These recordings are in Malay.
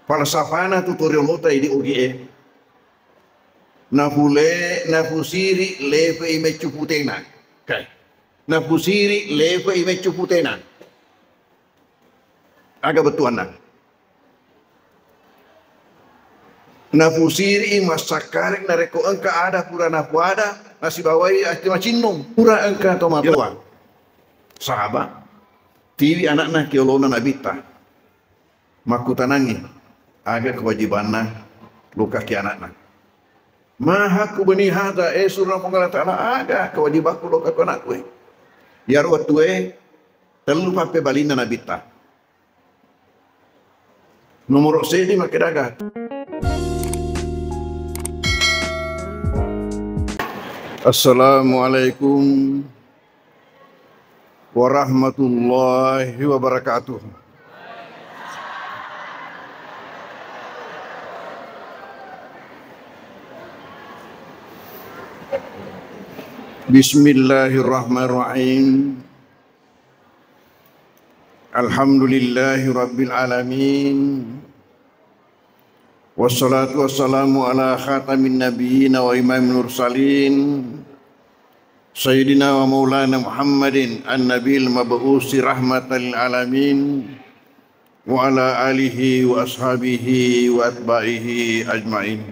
falsafana tutorialota idi ugie na fusiri leve ime cuputena kai na fusiri leve ime cuputena aga betuana na fusiri masakarek na reko engka ada pura na puada nasi bawai ati macinong pura engka tomatua sahabat tiri anakna kiolona nabita makutanangi aga kewajibanna luka ki anakna mahaku bani hada surah mongala ta'ala aga kewajibanku luka ku anakku ya ruatue telu pape balina nabita nomor sedi makedaga. Assalamualaikum warahmatullahi wabarakatuh. Bismillahirrahmanirrahim. Alhamdulillahi rabbil alamin. Wassalatu wassalamu ala khatamin nabiyyin wa imamil mursalin Sayyidina wa maulana Muhammadin an-nabil mab'usi rahmatan lil alamin wa ala alihi wa ashabihi wa atba'ihi ajma'in.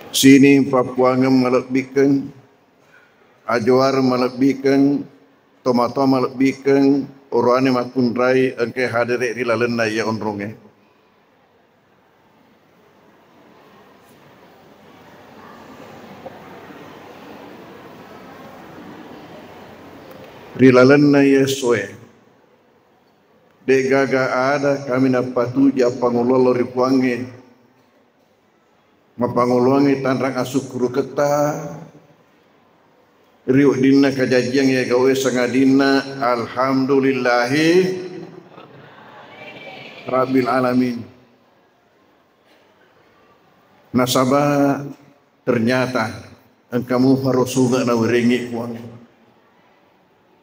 Sini Papua ngem malebikeun ajuar malebikeun toma-toma lebihkan orane makun rai engke hadere rilalena ya onronge rilalena ya soe de gaga ada kami napatu ja pangololo ripuange mapangolonge tanrang asukuru keta riuk dina kajajian ya gawe sangadina alhamdulillahi rabbil alamin. Nasabah ternyata engkamu harusuga na weringi kuang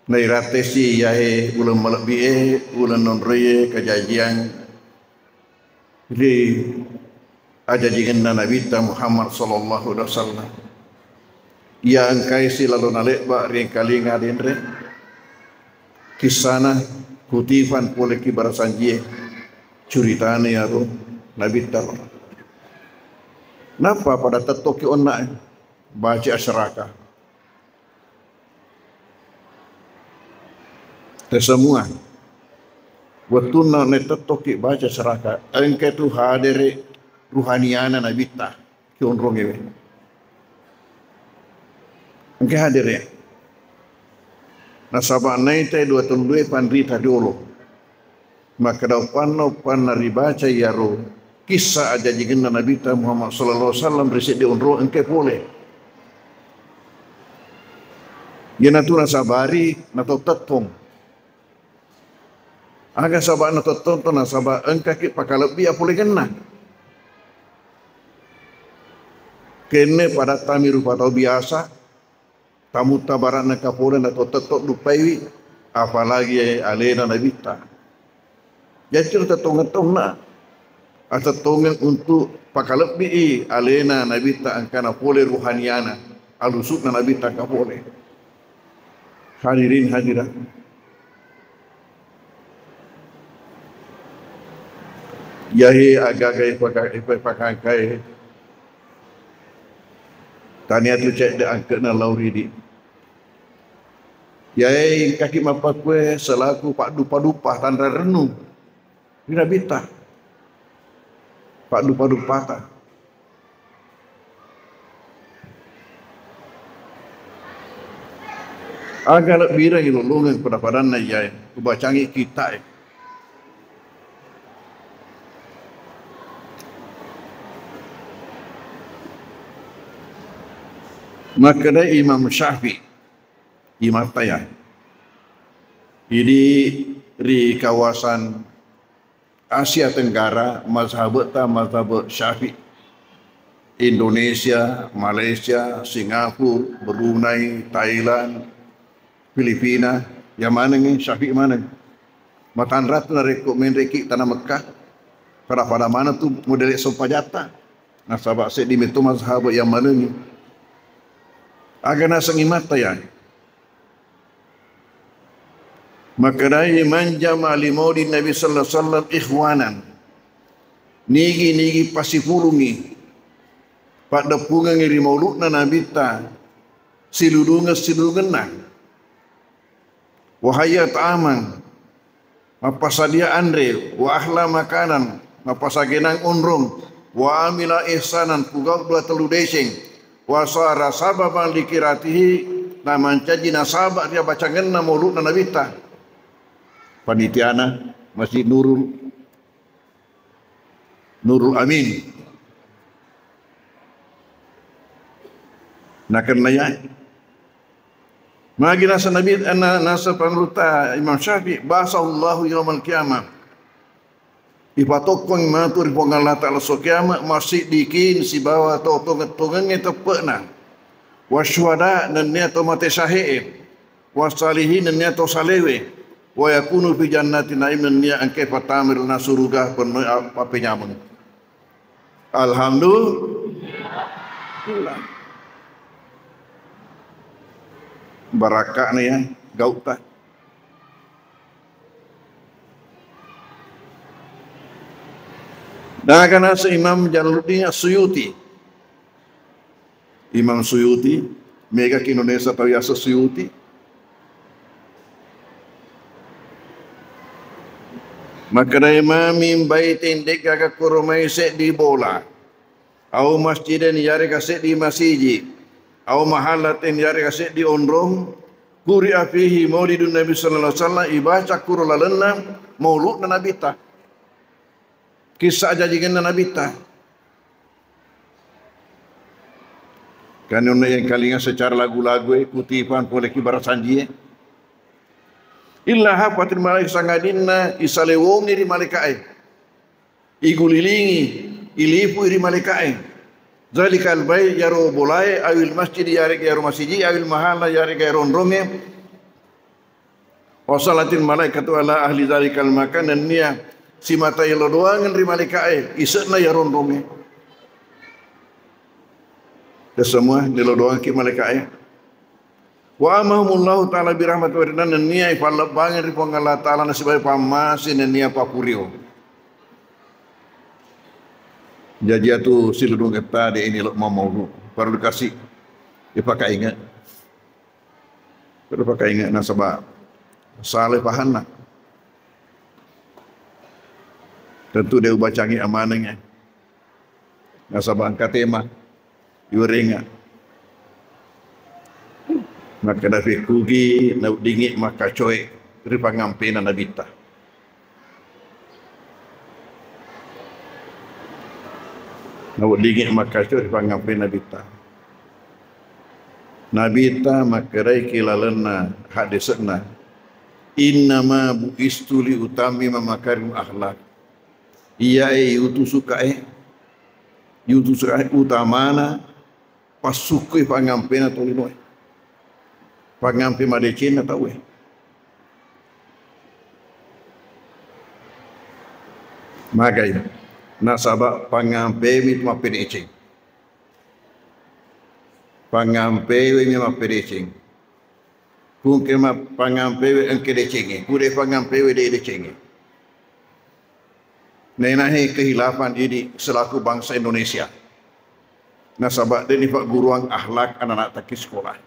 nairate si yahe ulang malabie ulang nonreye kajajian di ajajian Nabi Muhammad sallallahu alaihi wasallam ya angkai si lalu nalik bak ring kali ngadendre kisana kutifan pole kibar sanjie curitane ya ro Nabi Tal. Napa pada tetoki onak baca asyaraka tesemua watuna ne tetoki baca asyaraka engke tu hadere ruhaniana Nabi Ta ki onronge engke hadir ya. Nasabah naik teh dua tundue pandrita dulu. Maka daupan naribaca yaro kisah aja jigenda Nabi Muhammad sallallahu alaihi wasallam berisik di unro engke boleh. Ya natu nasabari nato tetong. Aga sabah nato tetong nasabah engke ki pakalebi apole kena. Kene pada tami rupa tau biasa tamu tabaran kapolren atau tetok lupai apalagi alena nabita jadi tetong na atau tongen untuk pakalebi alena nabita angkana pole ruhaniana alusukna nabita kapole hadirin hadirat yahi agagai pakai tania tu cek de angkat na lauri di yai kaki mapakwe selaku pak dupa tanda renung tidak bita pak dupa ta agak lebih lagi lulungan pada padan na yai kubacangi kita maka ada Imam Syafi'i Imam Tayah ini di kawasan Asia Tenggara mazhab Syafi'i Indonesia, Malaysia, Singapura, Brunei, Thailand, Filipina, yang mana ni, Syafiq mana? Matan rat na rekok main reki tanah Mekah. Pada mana tu model sopa jata. Nah sabak saya di metu mazhab yang mana ni. Agak nasa ngimata ya. Maka dari manjama limaudin Nabi sallallahu alaihi wasallam ikhwanan. Nigi pasipulungi. Pada pungang iri mauludna Nabi ta. Siludungan na. Wahayat aman. Mapasadia andre wa ahla makanan mapasagenang unrung wa amila ihsanan pugau dua telu desing wa sara sababan likiratihi na mancaji nasabak dia baca ngenna maulud na nabita panitiana Masjid Nurul Amin nak kenaya magi nasa Nabi nasa pangruta Imam Syafi'i bahasa Allahu yaumal qiyamah ipatokong matur pong Allah Ta'ala so kiamat masih dikin si bawa atau tongengnya tepekna wasyuhada dan niat mate syahid wasalihin dan niat salewe wa yakunu fi jannatin naim dan niat angke patamir na surga penuh apa nyameng. Alhamdulillah. Barakah ni ya, gautah. Dan akan asa Imam Jalaluddin Suyuti. Imam Suyuti, mega ke Indonesia tahu asa Suyuti. Maka imam baitin dekaga kurumai set di bola. Au masjidan yare kaset di masjid. Au mahalatin yare kasih di onrong kuri afihi maulidun Nabi sallallahu alaihi wasallam ibaca kurulalenna maulud Nabi ta kisah jajikan Nabi ta kan yang kalinga secara lagu-lagu kutipan boleh kibarat sanjie illa hafatin malaik sangadinna isalewong iri malaikai igulilingi ilipu iri malaikai zalikal bay yaro bolai awil masjid yaro masjid awil mahala yaro ronronge wasalatin malaikatu ala ahli zalikal makan dan niya si mata yelo doangan ri malaikai isena yaro ronronge semua yelo doang ki malaikai wa amahumullahu ta'ala birahmat wa ridan dan niya ifalabangan ri pangala ta'ala nasibai pamasin dan niya papurio jadi tu siludung kata dia ini lok mau perlu kasih dia pakai ingat nasabah saleh pahanna tentu dia ubacangi amanahnya nasabah angkat tema yuringa maka dapat kugi nak dingin maka coy ripangampe na nabita nak dingin maka coy ripangampe nabita nabita makarai kilalana hadisna innama buistu li utami makarim akhlak iya utusuka utamana pasukui pangampena tolino pangampi madecina tahu magai nasaba pangampe mit mapedecing pangampe mi mapedecing kung kema pangampe engke decing kude pangampe de decing nenahe kehilafan ini selaku bangsa Indonesia nasaba deni pak guruang akhlak anak-anak tak sekolah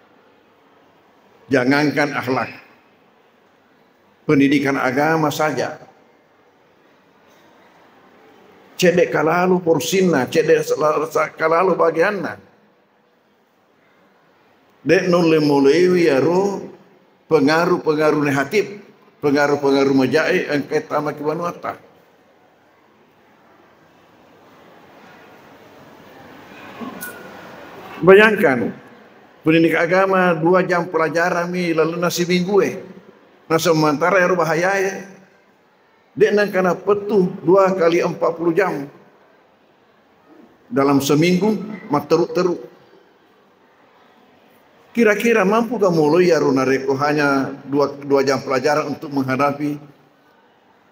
jangankan akhlak pendidikan agama saja cedek kalalu porsinna cedek kalalu bagianna dek nulle mulewi yaro pengaruh-pengaruh negatif pengaruh-pengaruh majai angkat sama kibanuata bayangkan pendidikan agama 2 jam pelajaran mi lalu nasi minggu nah sementara yang bahaya dia nak kena petuh 2 kali 40 jam dalam seminggu mak teruk-teruk Kira-kira mampu kamu ya Runareko hanya dua jam pelajaran untuk menghadapi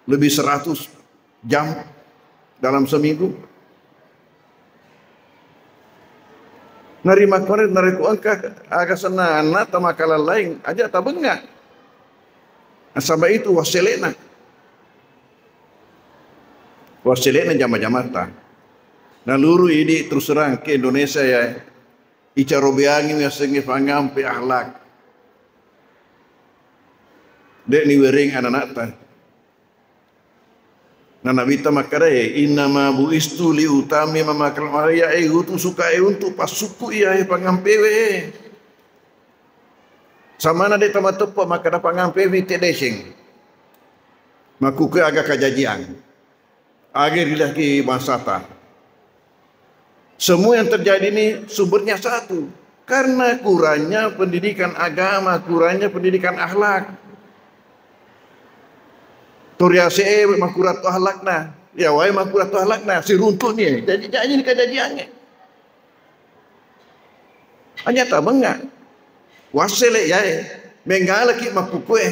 lebih 100 jam dalam seminggu? Narima kore nareko angka agak senana tamakala lain aja tak bengak. Sampai itu waselena jama-jamata. Nah luru ini terus terang ke Indonesia ya. Ica robiangin ya sengi pangampe ahlak. Dek ni wering anak-anak ta. Nana bita makare inna ma buistu li utami mamakal maria hutu suka untuk pasuku ya pangampewe. Samana de tama tepo makada pangampewe te desing. Maku ke agak kajajian. Agar dilaki masata. Semua yang terjadi ini sumbernya satu. Karena kurangnya pendidikan agama, kurangnya pendidikan akhlak. Toriase makurat akhlakna. Ya wae makurat akhlakna si runtut ni. Jadi ini kejadiannya. Hanya tak bengak. Wasele ya menggala ki makukue.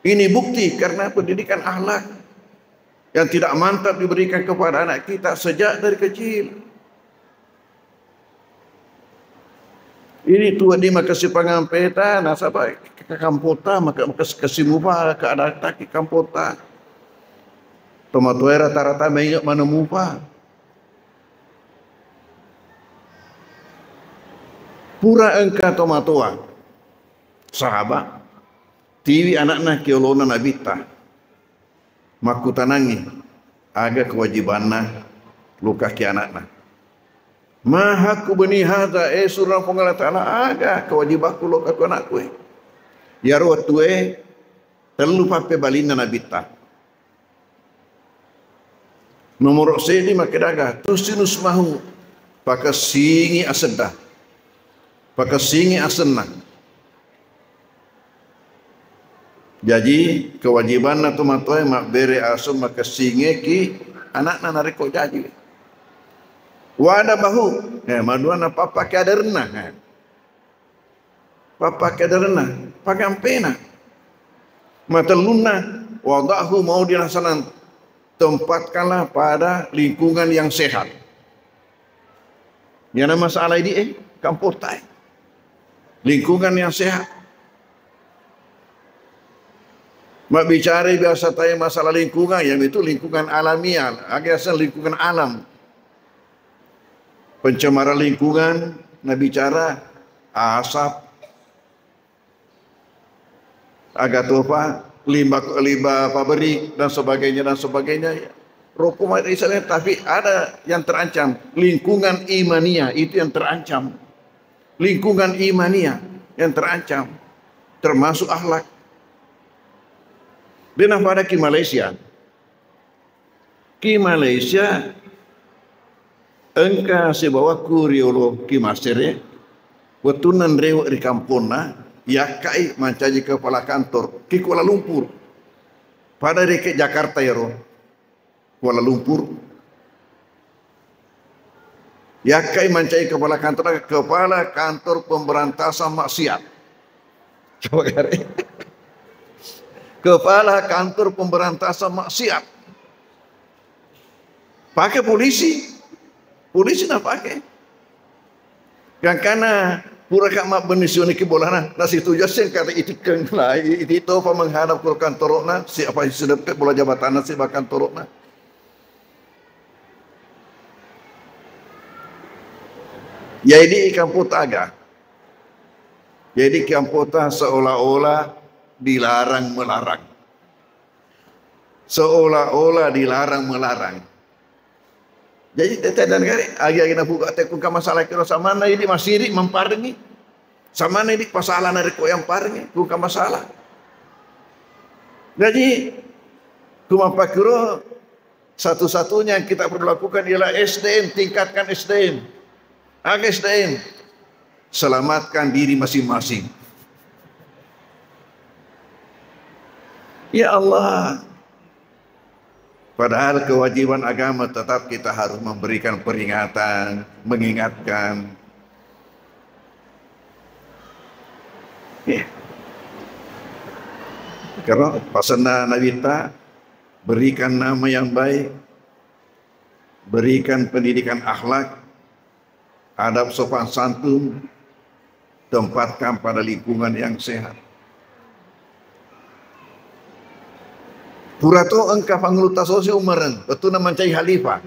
Ini bukti karena pendidikan akhlak yang tidak mantap diberikan kepada anak kita sejak dari kecil. Ini tua di makasih pangampeta, nasabah ke kampota, maka kasih mupa ke ada taki kampota. Tomatuera rata-rata mengingat mana mupa. Pura engkau tomatua, sahabat, tiwi anaknya kiolona nabita. Maku tanangi aga kewajibanna luka ki anakna. Mahaku beni hada surah pengala ta'ala aga kewajibaku luka ku anakku. Ya ruwatue telu pape balina nabita. Nomor sedi makedaga tusinus mahu pakasingi asedah. Pakasingi asenna. Jadi kewajiban na tumatoy mak bere asum maka singe ki anak na nariko jadi. Wada bahu, maduan na papa kaderna. Papa kaderna, pagampena. Mataluna wadahu mau dirasanan tempatkanlah pada lingkungan yang sehat. Yang masalah ini kampotai. Lingkungan yang sehat. Mak bicara biasa tanya masalah lingkungan, yang itu lingkungan alamiah, agaknya lingkungan alam. Pencemaran lingkungan, nak bicara asap, agak tu apa, limbah pabrik dan sebagainya. Rokok mati Israel, tapi ada yang terancam, lingkungan imania itu yang terancam. Lingkungan imania yang terancam, termasuk akhlak. Denah pada ki Malaysia. Ki Malaysia engka sebawa kuriolo ki masere wetunan rewa di kampona yakai mancaji kepala kantor ki Kuala Lumpur. Pada reke Jakarta ya ro. Kuala Lumpur. Yakai mancaji kepala kantor pemberantasan maksiat. Coba kare. Kepala kantor pemberantasan maksiat. Pakai polisi nak pakai. Yang karena pura kak mak benisioni ki bolana nasi tujuh sen kata itikeng lah itu apa menghadap ke kantorna siapa sedep bola jabatan si bahkan kantorna. Jadi kampota aga. Jadi kampota seolah-olah dilarang melarang. Seolah-olah dilarang melarang. Jadi dan kali agi nak buka tekun ka masalah kira sama na ini masih memparngi. Sama na ini masalah na ko yang parngi bukan masalah. Jadi kumapakiro satu-satunya yang kita perlu lakukan ialah SDM, tingkatkan SDM. Aga SDM. Selamatkan diri masing-masing. Ya Allah, padahal kewajiban agama tetap kita harus memberikan peringatan, mengingatkan. Ya. Karena pasana Nabi ta berikan nama yang baik, berikan pendidikan akhlak, adab sopan santun, tempatkan pada lingkungan yang sehat. Purato engkau pangluta sosio umaran, betul nama cai halifah.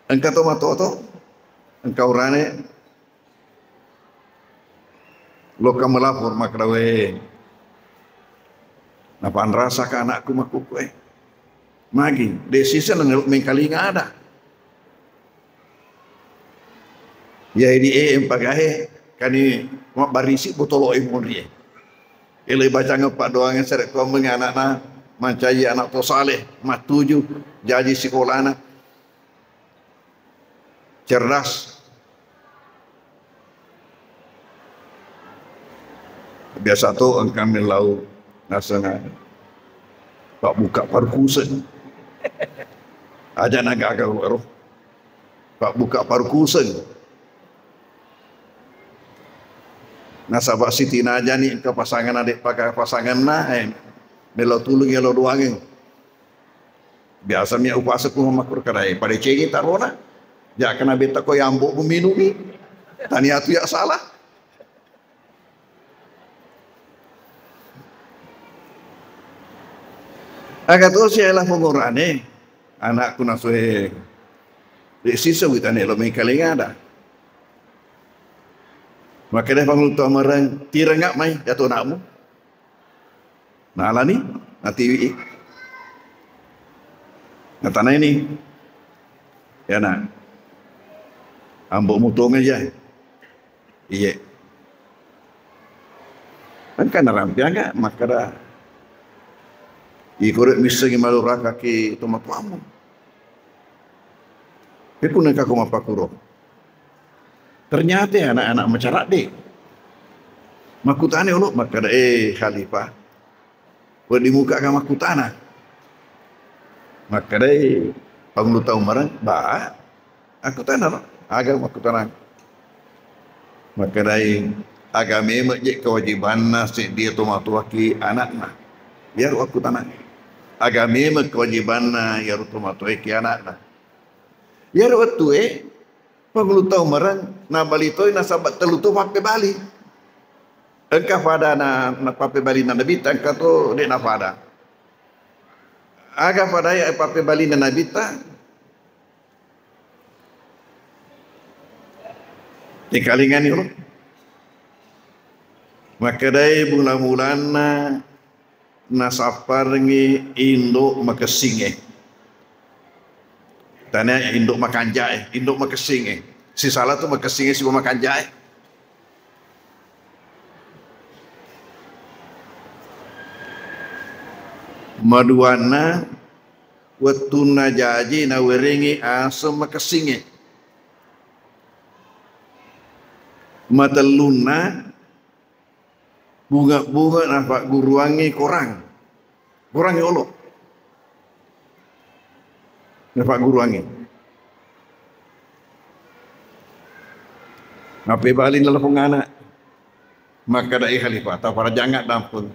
Engkau to matoto, engkau rane, loka melapor makrawe. Napaan rasa ke anakku makukue. Magi, desisa nang mengkali ada. Ya ini empagahe kani mak barisi botolo imun dia. Ilai baca ngepak doangnya seret kau menganakna mancai anak to saleh mat 7 jadi sekolah anak cerdas. Biasa tu engkau melau nasana pak buka parkusen. Aja naga agak roh. Pak buka parkusen. Nasabak siti naja ni ke pasangan adik pakai pasangan na melo tulung yelo doangin. Biasa mi upasa ku makur kadai pada cegi tarona. Ja kena beta ko yambo minumi. Tani atu ya salah. Agak tu sialah pengurane anakku nasue di sisa witane lo mengkaling ada. Maka dah pangluta marang tirengak mai jatuh nakmu. Nah ala ni nanti natana ini ya nak ambok mutong aja. Iya. Kan rampiang enggak maka dah ikorek misalnya malu raka ke tomat pamu. Itu nak aku mapakuro. Ternyata anak-anak mencarat dek. Makutane uluk maka khalifah. Di muka kan makutana. Maka pangluta umaran ba aku tanah agak makutana. Maka agame mek kewajiban nasi dia tomat waki anakna. Biar aku tanah. Agame mek kewajiban ya tomat waki anakna. Ya waktu pangluta umaran na balitoy na sabat teluto pape bali. Engkau pada na pape bali na nabita engkau tu dek na pada. Aga pada ya pape bali na nabita. Di kalingan itu. Maka dai bulan-bulan na saparngi induk makesinge. Tanya induk makanjai, induk makesing si salah tu makesing si makanjai. Maduana watuna jaji na weringi asam makesing mataluna bunga-bunga nampak guruangi korang ya Allah. Nampak guru angin. Ngapai balik dalam penganak. Maka dai khalifah tak para jangat dampun.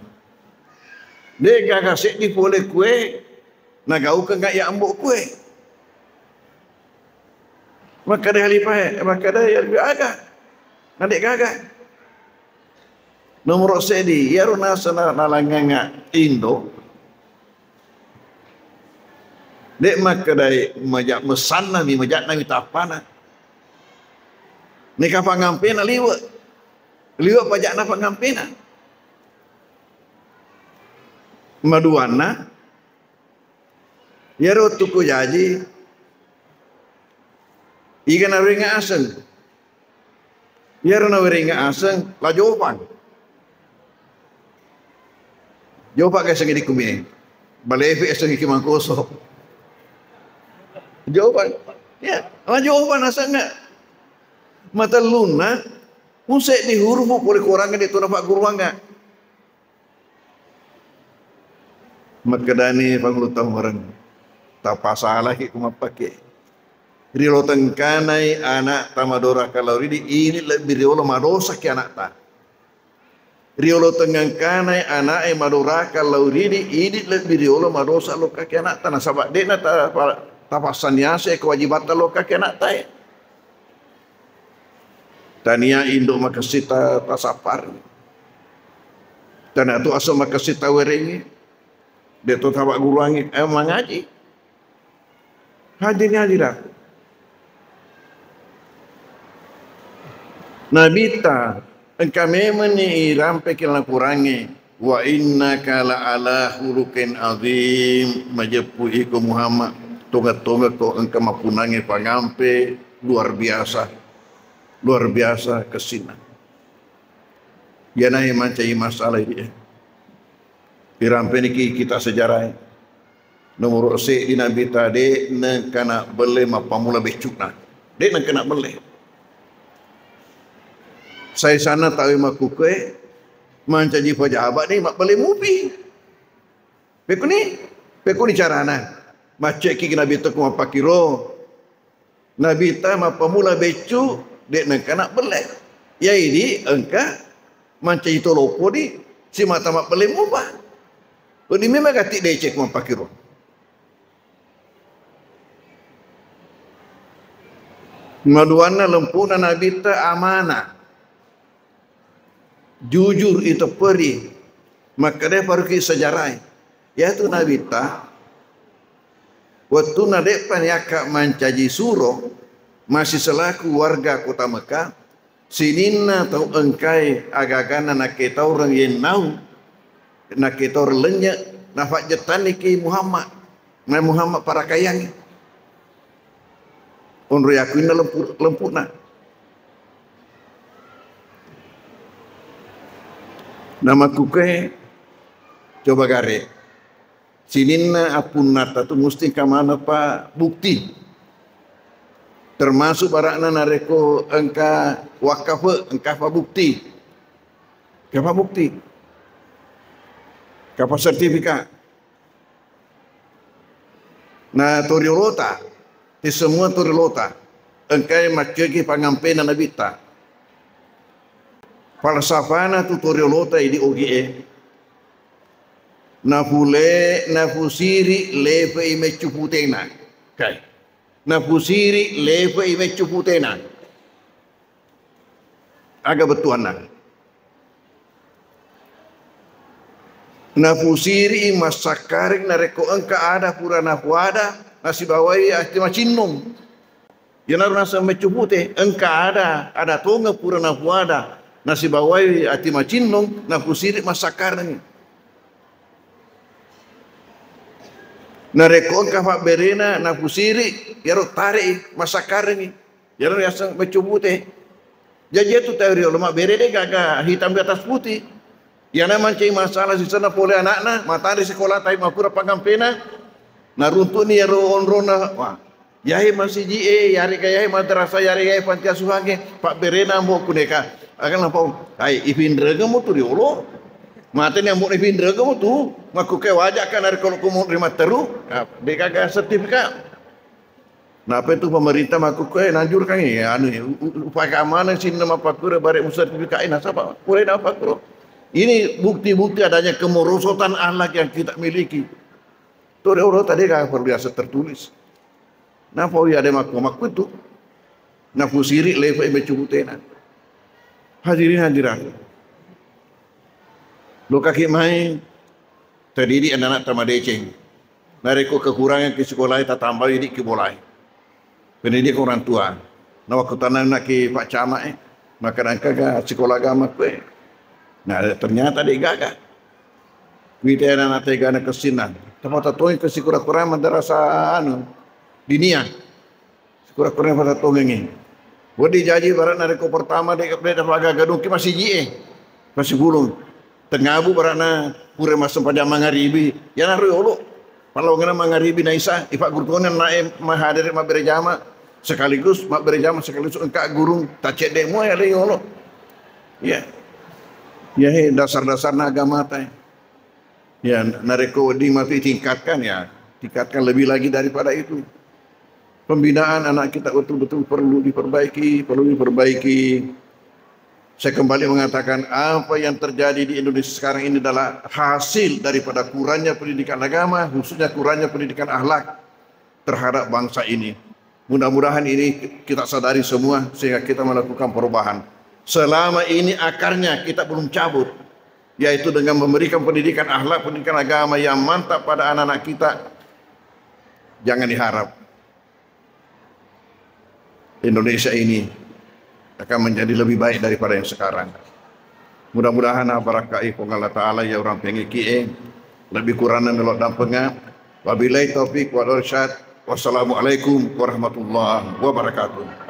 Dia gak kasih di boleh kue. Nagau ke gak ya ambuk kue. Maka dai khalifah. Maka dai lebih agak. Nadik gagak. Nomor sedi. Ya runa sana nalanganga Indo. Dek maka dari majak mesan nami majak nami tapana. Ni kapang ngampena liwat pajak napa ngampena. Maduana ya ro tuku jaji ikan ringa aseng. Ya ro ringa aseng la jawaban. Jawab ke sengi dikumi. Balefi sengi kimangkoso. Jawaban, ya, jawaban asalnya mata luna, musik di huruf boleh kurangnya itu nampak guruangnya. Maka dani pangluta orang tak pasalah ki kumapake. Rilo tengkanai anak tamadora kalau ini lebih rilo madosa ki anak ta. riolo tengang kanai anak maduraka lauridi idit lebih riolo madosa lo kaki anak tanah sabak dena tapasaniase kewajiban lo kaki anak tay tania induk makasita tasapar tanah tu asal makasita werengi dia tu tabak guru angin mengaji hadirnya hadirat Nabi ta engkau memang ni rampai kena kurangi wa innaka la ala hulukin azim majepu iku Muhammad tonga-tonga ko engkau mapunangi pangampe luar biasa kesina ya nahi mancai masalah ini dirampai ni kita sejarah nomor se di Nabi tadi nak kena beli mapamula becukna dek nak kena beli saya sana tahu makukue mancaji pejabat ni mak boleh mubi. Beku ni carana. Macam ki Nabi tu kuma pakiro. Nabi ta ma pemula becu dek nak nak boleh. Ya ini engka mancaji tu lopo ni si mata mak boleh mubah. Ini memang katik decek kuma pakiro. Maduana lempuna Nabi ta amanah. Jujur itu perih maka dia pergi sejarah yaitu Nabi ta waktu nadepan yakak mancaji suro masih selaku warga kota Mekah sinina tau engkai agagana nak kita orang yang nau nak kita orang lenya nafak jetan ki Muhammad para kayang onro yakuina lempuna nama kuke coba gare sinina apun nata tu mesti kamana pa bukti termasuk barakna nareko engka wakaf engka pa bukti kapa sertifikat na toriolota di semua toriolota engkai macegi pangampena nabita falsafana tutoriolota di OGE nafusiri leve ime cuputena kai nafusiri leve ime cuputena agak betuana nafusiri masakaring nareko engka ada pura nafuada nasi bawai astima cinnum yana nasa mecupute engka ada tonga pura nafuada nasi bawai ati macinnong na pusiri masakarni na rekon ka fa berena na pusiri yaro tare masakarni yaro yasa macubute jadi itu teori ulama berede gaga hitam di atas putih yana mancai masalah di sana pole anakna mata di sekolah tai makura pangampena na runtuni yaro onrona wah yahe masih ji yari kaya madrasah yari kaya panti asuhange pak berena mo kuneka akan apa? Hai ipindra kamu tu diolo, mata ni amuk ipindra kamu tu, maku ke wajak kan hari kalau kamu terima teru, beka sertifikat. Napa itu pemerintah maku ke nanjurkan ya, anu upaya keamanan sini nama pakura barek sertifikat ini apa? Boleh apa pakura? Ini bukti-bukti adanya kemerosotan akhlak yang kita miliki. Tu diolo tadi kan biasa tertulis. Napa ya ada maku itu? Nafu sirik level becubutena. Hadirin hadirat. Lo kaki main terdidik anak-anak tamadeceng. Mereka kekurangan ke sekolah tak tambah didik ke bolai. Pendidik orang tua. Nah waktu tanah nak ke Pak Camat maka nangka sekolah agama ke. Nah ternyata dia gagal. Kita anak tega nak kesinan. Tempat tatoing ke sekolah-sekolah madrasah anu dinia. Sekolah-sekolah pada tongengi. Wadi jaji barat nareko pertama dek pada pagar gadung ki masih jie. Masih gulung. Tengabu baratna pura masam pada mangaribi. Ya naru olo. Kalau ngena mangaribi naisa ifak gurtunan nae mahadir mak berjama sekaligus mak berjama sekaligus engkak gurung tak cek demo ya le olo. Ya. Ya he dasar-dasar agama tai. Ya nareko wadi mati tingkatkan ya. Tingkatkan lebih lagi daripada itu. Pembinaan anak kita betul-betul perlu diperbaiki. Saya kembali mengatakan apa yang terjadi di Indonesia sekarang ini adalah hasil daripada kurangnya pendidikan agama, khususnya kurangnya pendidikan akhlak terhadap bangsa ini. Mudah-mudahan ini kita sadari semua sehingga kita melakukan perubahan. Selama ini akarnya kita belum cabut, yaitu dengan memberikan pendidikan akhlak, pendidikan agama yang mantap pada anak-anak kita. Jangan diharap Indonesia ini akan menjadi lebih baik daripada yang sekarang. Mudah-mudahan barakai pong Allah Ta'ala ya orang pengiki lebih kurang melok dan pengap. Wabillahi taufik wal irsyad. Wassalamualaikum warahmatullahi wabarakatuh.